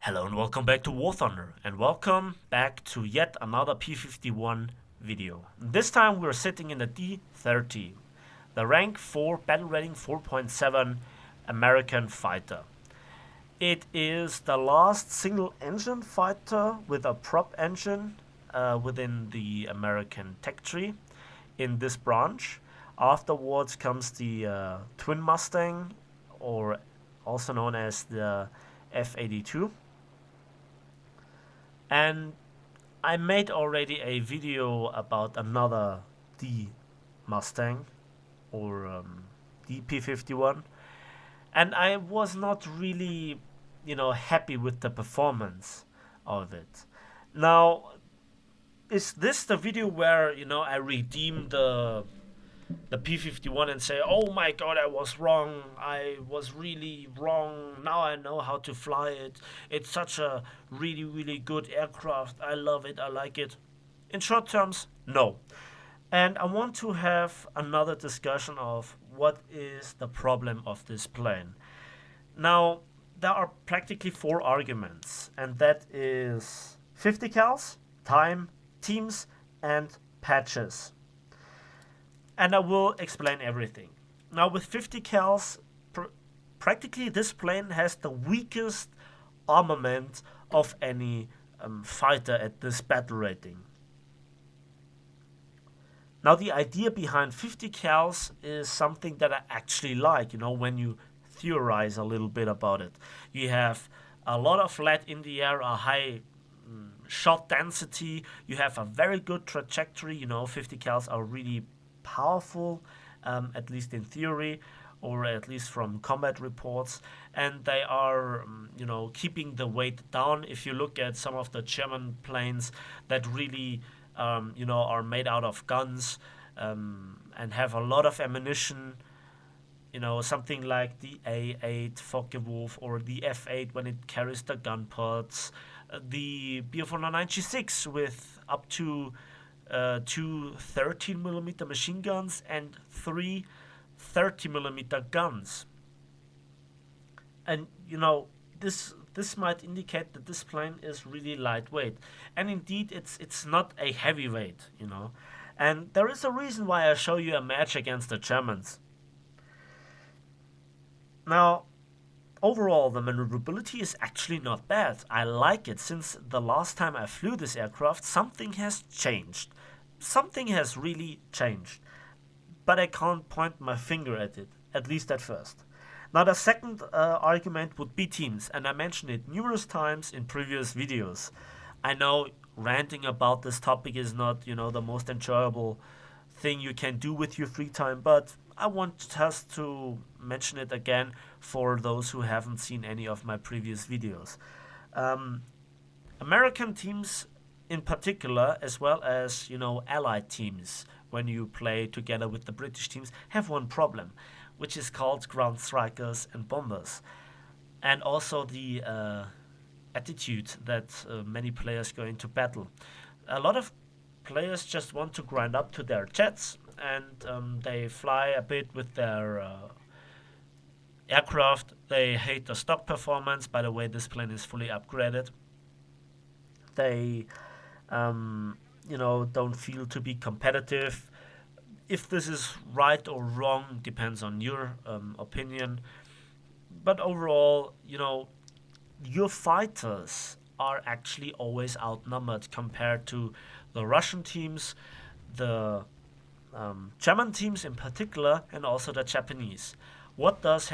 Hello and welcome back to War Thunder, and welcome back to yet another P-51 video. This time we're sitting in the D-30, the rank 4 battle rating 4.7 American fighter. It is the last single engine fighter with a prop engine within the American tech tree in this branch. Afterwards comes the Twin Mustang, or also known as the F-82. And I made already a video about another D Mustang, or DP51, and I was not really, happy with the performance of it. Now, is this the video where I redeem the P-51 and say, oh my god, I was wrong, I was really wrong, now I know how to fly it, it's such a really, really good aircraft, I love it, I like it? In short terms, no. And I want to have another discussion of what is the problem of this plane. Now, there are practically four arguments, and that is 50 cals, time, teams, and patches. And I will explain everything. Now, with 50 cals, practically this plane has the weakest armament of any fighter at this battle rating. Now, the idea behind 50 cals is something that I actually like, when you theorize a little bit about it. You have a lot of lead in the air, a high shot density, you have a very good trajectory, 50 cals are really powerful, at least in theory, or at least from combat reports, and they are, keeping the weight down. If you look at some of the German planes that really, are made out of guns and have a lot of ammunition, something like the A8 Focke-Wulf or the F8 when it carries the gun pods, the Bf-196 with up to two 13mm machine guns and three 30mm guns. And this might indicate that this plane is really lightweight, and indeed it's not a heavyweight, and there is a reason why I show you a match against the Germans. Now, overall, the maneuverability is actually not bad. I like it. Since the last time I flew this aircraft, something has changed. Something has really changed. But I can't point my finger at it, at least at first. Now, the second argument would be teams, and I mentioned it numerous times in previous videos. I know ranting about this topic is not, the most enjoyable thing you can do with your free time, but I want just to mention it again for those who haven't seen any of my previous videos. American teams in particular, as well as, allied teams, when you play together with the British teams, have one problem, which is called ground strikers and bombers. And also the attitude that many players go into battle. A lot of players just want to grind up to their jets, and they fly a bit with their aircraft. They hate the stock performance. By the way, this plane is fully upgraded. They, don't feel to be competitive. If this is right or wrong depends on your opinion. But overall, your fighters are actually always outnumbered compared to the Russian teams, the German teams in particular, and also the Japanese. What does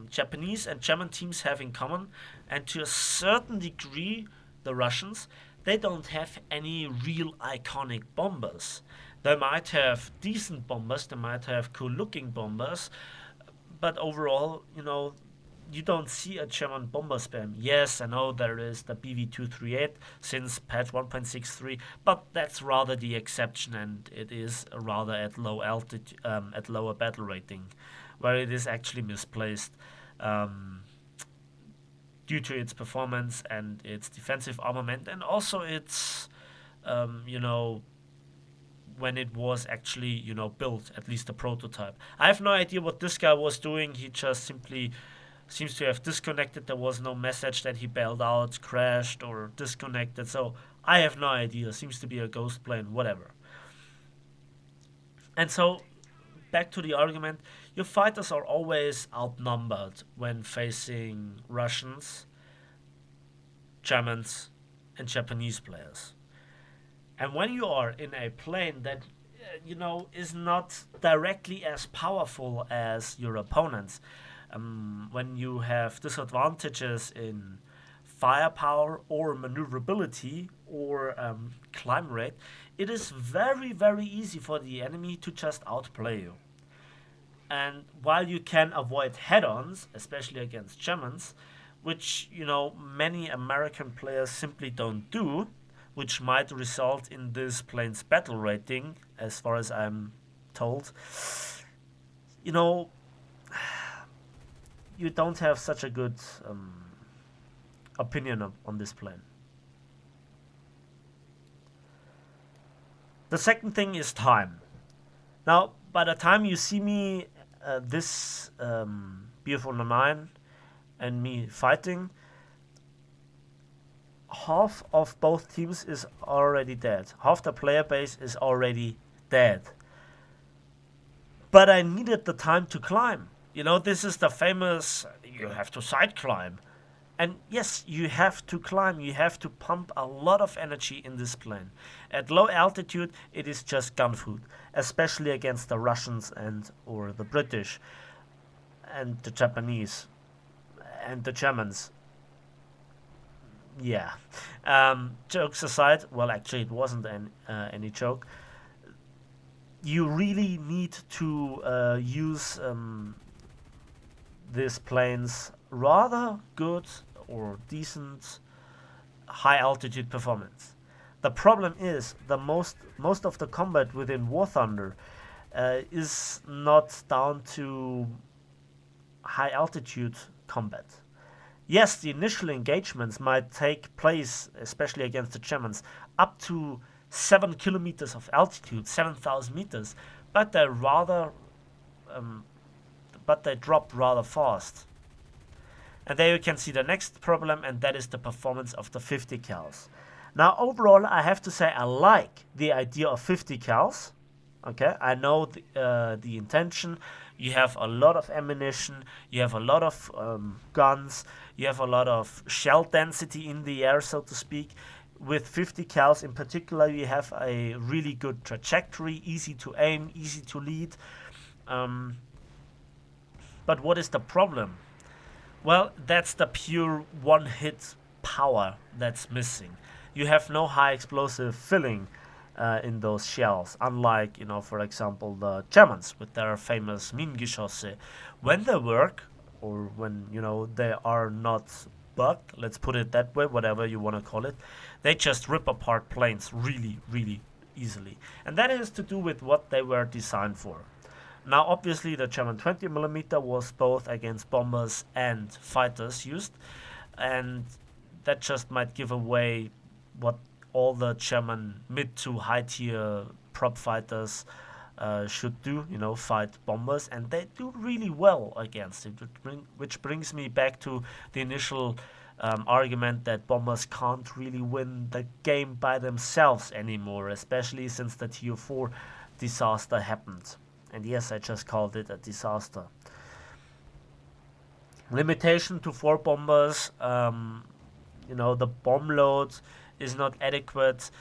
Japanese and German teams have in common? And to a certain degree, the Russians, they don't have any real iconic bombers. They might have decent bombers, they might have cool-looking bombers, but overall, you don't see a German bomber spam. Yes, I know there is the BV238 since patch 1.63, but that's rather the exception, and it is rather at low altitude, at lower battle rating, where it is actually misplaced due to its performance and its defensive armament, and also its, when it was actually, built, at least a prototype. I have no idea what this guy was doing. He just simply seems to have disconnected. There was no message that he bailed out, crashed, or disconnected. So I have no idea. Seems to be a ghost plane, whatever. And so, back to the argument, your fighters are always outnumbered when facing Russians, Germans, and Japanese players. And when you are in a plane that is not directly as powerful as your opponents, when you have disadvantages in firepower or maneuverability or climb rate, it is very, very easy for the enemy to just outplay you. And while you can avoid head-ons, especially against Germans, which many American players simply don't do, which might result in this plane's battle rating, as far as I'm told, you don't have such a good opinion on this plane. The second thing is time. Now, by the time you see me, this B-49 and me fighting, half of both teams is already dead. Half the player base is already dead. But I needed the time to climb. This is the famous, you have to side climb. And yes, you have to climb. You have to pump a lot of energy in this plane. At low altitude, it is just gun food, especially against the Russians or the British and the Japanese and the Germans. Yeah. Jokes aside, well, actually, it wasn't any joke. You really need to use these planes rather good or decent high altitude performance. The problem is the most of the combat within War Thunder is not down to high altitude combat. Yes, the initial engagements might take place, especially against the Germans, up to 7 kilometers of altitude, 7,000 meters, but they drop rather fast. And there you can see the next problem, and that is the performance of the 50 cals. Now, overall, I have to say I like the idea of 50 cals. Okay, I know the intention. You have a lot of ammunition, you have a lot of guns, you have a lot of shell density in the air, so to speak. With 50 cals in particular, you have a really good trajectory, easy to aim, easy to lead. But what is the problem? Well, that's the pure one-hit power that's missing. You have no high explosive filling in those shells, unlike, for example, the Germans with their famous Minengeschosse. When they work, or when, they are not bugged, let's put it that way, whatever you want to call it, they just rip apart planes really, really easily. And that is to do with what they were designed for. Now, obviously, the German 20mm was both against bombers and fighters used, and that just might give away what all the German mid to high tier prop fighters should do, fight bombers, and they do really well against it, which brings me back to the initial argument that bombers can't really win the game by themselves anymore, especially since the Tier 4 disaster happened. And yes, I just called it a disaster. Limitation to 4 bombers, the bomb load is not adequate.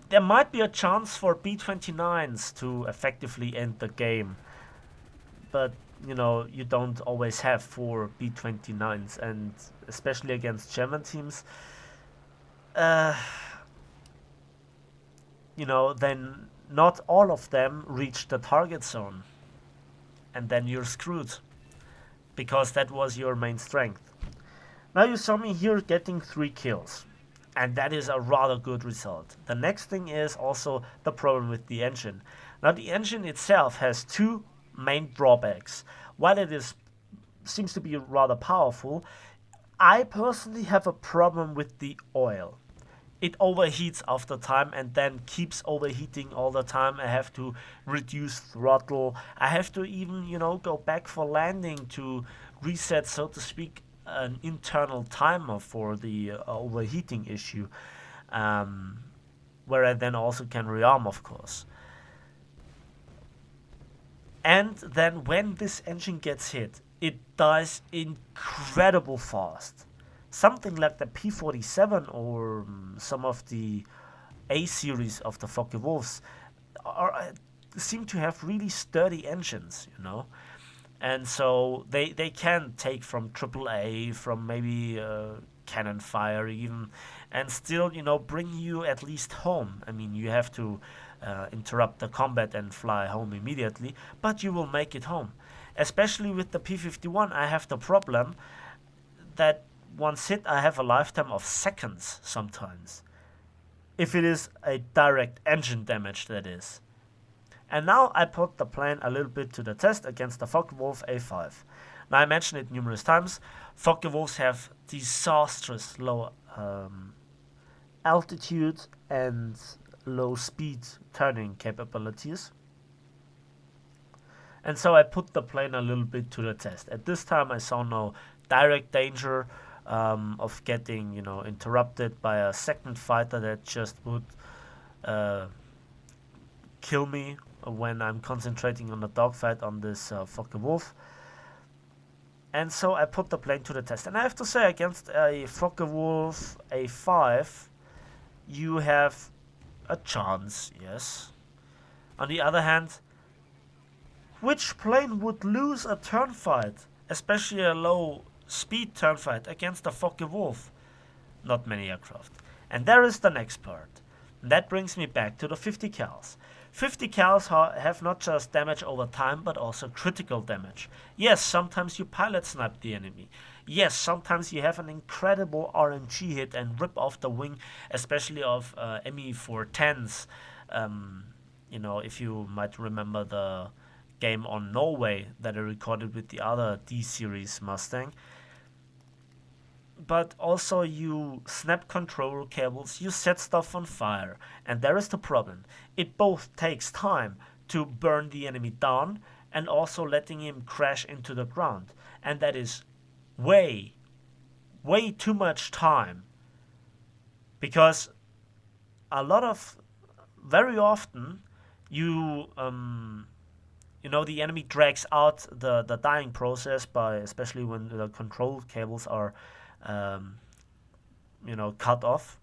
There might be a chance for B-29s to effectively end the game, but you don't always have 4 B-29s, and especially against German teams, then not all of them reach the target zone, and then you're screwed, because that was your main strength. Now you saw me here getting 3 kills, and that is a rather good result. The next thing is also the problem with the engine. Now the engine itself has 2 main drawbacks. While it seems to be rather powerful, I personally have a problem with the oil. it overheats after time and then keeps overheating all the time. I have to reduce throttle. I have to even, go back for landing to reset, so to speak, an internal timer for the overheating issue, um, where I then also can rearm, of course. And then when this engine gets hit, it dies incredible fast. Something like the P-47 or some of the A series of the Focke-Wulfs seem to have really sturdy engines. And so they can take from AAA, from maybe cannon fire even, and still, bring you at least home. I mean, you have to interrupt the combat and fly home immediately, but you will make it home. Especially with the P-51, I have the problem that once hit, I have a lifetime of seconds sometimes. If it is a direct engine damage, that is. And now I put the plane a little bit to the test against the Focke-Wulf A5. Now I mentioned it numerous times. Focke-Wulfs have disastrous low altitude and low speed turning capabilities. And so I put the plane a little bit to the test. At this time I saw no direct danger of getting, interrupted by a second fighter that just would kill me when I'm concentrating on the dogfight on this Focke-Wulf. And so I put the plane to the test. And I have to say, against a Focke-Wulf A5, you have a chance, yes. On the other hand, which plane would lose a turn fight, especially a low speed turn fight, against a Focke-Wulf? Not many aircraft. And there is the next part. And that brings me back to the 50 cals. 50 cals have not just damage over time, but also critical damage. Yes, sometimes you pilot snipe the enemy. Yes, sometimes you have an incredible RNG hit and rip off the wing, especially of Me-410s. If you might remember the game on Norway that I recorded with the other D-series Mustang. But also you snap control cables, you set stuff on fire. And there is the problem. It both takes time to burn the enemy down and also letting him crash into the ground. And that is way, way too much time. Because very often, the enemy drags out the dying process by, especially when the control cables are cut off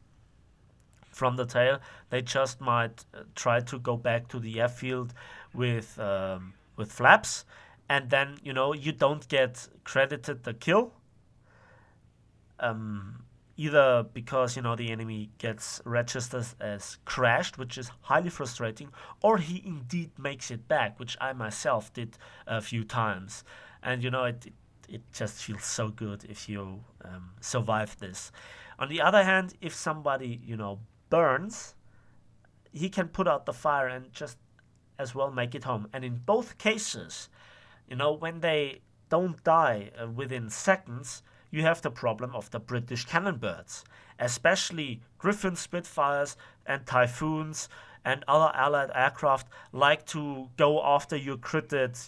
from the tail. They just might try to go back to the airfield with flaps, and then you don't get credited the kill. Either because the enemy gets registered as crashed, which is highly frustrating, or he indeed makes it back, which I myself did a few times, and it just feels so good if you survive this. On the other hand, if somebody burns, he can put out the fire and just as well make it home. And in both cases, when they don't die within seconds, you have the problem of the British cannon birds, especially Griffin Spitfires and Typhoons and other allied aircraft like to go after your critted,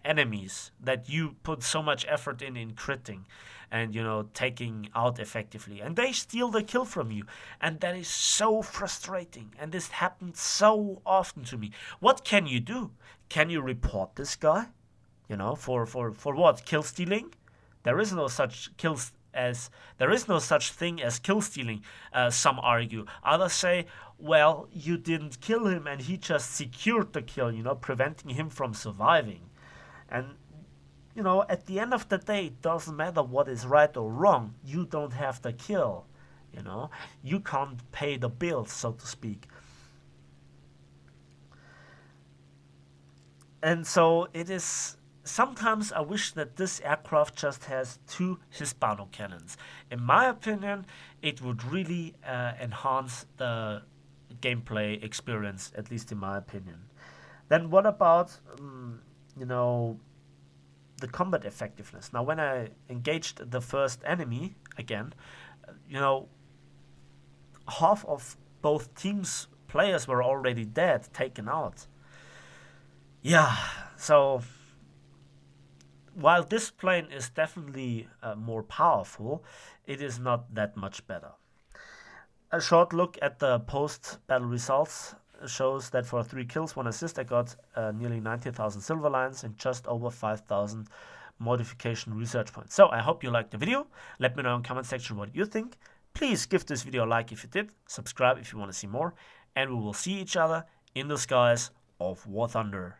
enemies that you put so much effort in critting and taking out effectively, and they steal the kill from you, and that is so frustrating. And this happens so often to me. What can you do? Can you report this guy for what? Kill stealing? There is no such thing as kill stealing, some argue. Others say, well, you didn't kill him and he just secured the kill, preventing him from surviving. And, at the end of the day, it doesn't matter what is right or wrong. You don't have the kill, You can't pay the bills, so to speak. And so it is... Sometimes I wish that this aircraft just has 2 Hispano cannons. In my opinion, it would really enhance the gameplay experience, at least in my opinion. Then what about... the combat effectiveness. Now, when I engaged the first enemy again, half of both teams' players were already dead, taken out. Yeah, so while this plane is definitely more powerful, it is not that much better. A short look at the post-battle results shows that for 3 kills, 1 assist, I got nearly 90,000 silver lines and just over 5,000 modification research points. So I hope you liked the video. Let me know in the comment section what you think. Please give this video a like if you did, subscribe if you want to see more, and we will see each other in the skies of War Thunder.